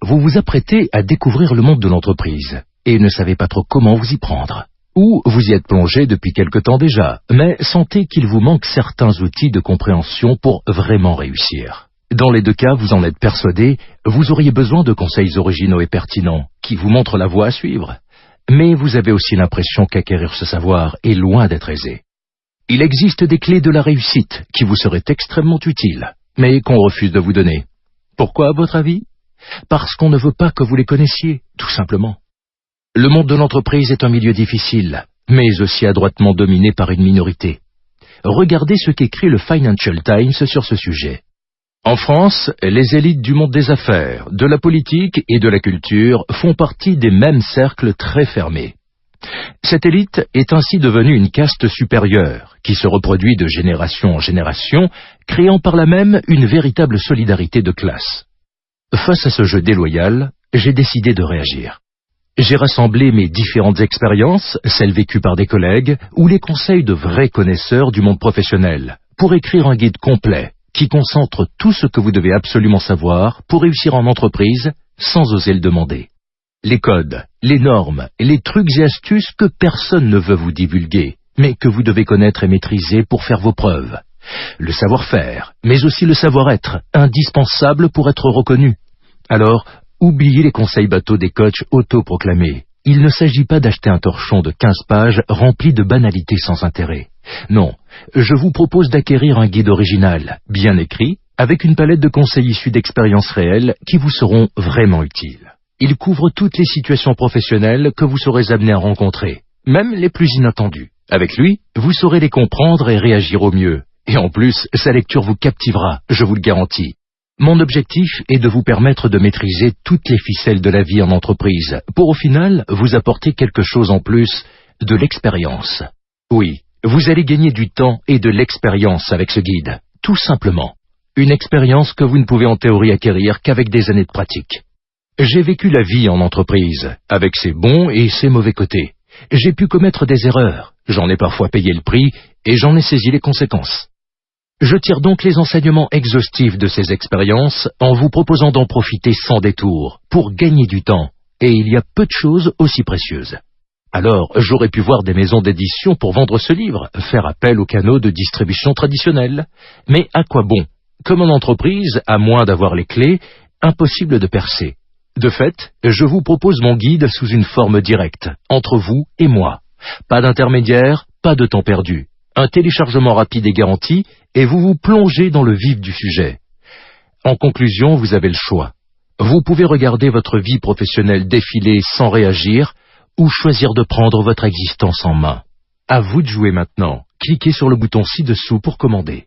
Vous vous apprêtez à découvrir le monde de l'entreprise et ne savez pas trop comment vous y prendre. Ou vous y êtes plongé depuis quelque temps déjà, mais sentez qu'il vous manque certains outils de compréhension pour vraiment réussir. Dans les deux cas, vous en êtes persuadé, vous auriez besoin de conseils originaux et pertinents qui vous montrent la voie à suivre. Mais vous avez aussi l'impression qu'acquérir ce savoir est loin d'être aisé. Il existe des clés de la réussite qui vous seraient extrêmement utiles, mais qu'on refuse de vous donner. Pourquoi, à votre avis? Parce qu'on ne veut pas que vous les connaissiez, tout simplement. Le monde de l'entreprise est un milieu difficile, mais aussi adroitement dominé par une minorité. Regardez ce qu'écrit le Financial Times sur ce sujet. En France, les élites du monde des affaires, de la politique et de la culture font partie des mêmes cercles très fermés. Cette élite est ainsi devenue une caste supérieure, qui se reproduit de génération en génération, créant par là même une véritable solidarité de classe. Face à ce jeu déloyal, j'ai décidé de réagir. J'ai rassemblé mes différentes expériences, celles vécues par des collègues, ou les conseils de vrais connaisseurs du monde professionnel, pour écrire un guide complet qui concentre tout ce que vous devez absolument savoir pour réussir en entreprise sans oser le demander. Les codes, les normes, les trucs et astuces que personne ne veut vous divulguer, mais que vous devez connaître et maîtriser pour faire vos preuves. Le savoir-faire, mais aussi le savoir-être, indispensable pour être reconnu. Alors, oubliez les conseils bateaux des coachs autoproclamés. Il ne s'agit pas d'acheter un torchon de 15 pages rempli de banalités sans intérêt. Non, je vous propose d'acquérir un guide original, bien écrit, avec une palette de conseils issus d'expériences réelles qui vous seront vraiment utiles. Il couvre toutes les situations professionnelles que vous serez amené à rencontrer, même les plus inattendues. Avec lui, vous saurez les comprendre et réagir au mieux. Et en plus, sa lecture vous captivera, je vous le garantis. Mon objectif est de vous permettre de maîtriser toutes les ficelles de la vie en entreprise, pour au final vous apporter quelque chose en plus, de l'expérience. Oui, vous allez gagner du temps et de l'expérience avec ce guide, tout simplement. Une expérience que vous ne pouvez en théorie acquérir qu'avec des années de pratique. J'ai vécu la vie en entreprise, avec ses bons et ses mauvais côtés. J'ai pu commettre des erreurs, j'en ai parfois payé le prix et j'en ai saisi les conséquences. Je tire donc les enseignements exhaustifs de ces expériences en vous proposant d'en profiter sans détour, pour gagner du temps, et il y a peu de choses aussi précieuses. Alors, j'aurais pu voir des maisons d'édition pour vendre ce livre, faire appel aux canaux de distribution traditionnels. Mais à quoi bon? Comme en entreprise, à moins d'avoir les clés, impossible de percer. De fait, je vous propose mon guide sous une forme directe, entre vous et moi. Pas d'intermédiaire, pas de temps perdu. Un téléchargement rapide et garanti, et vous vous plongez dans le vif du sujet. En conclusion, vous avez le choix. Vous pouvez regarder votre vie professionnelle défiler sans réagir, ou choisir de prendre votre existence en main. À vous de jouer maintenant. Cliquez sur le bouton ci-dessous pour commander.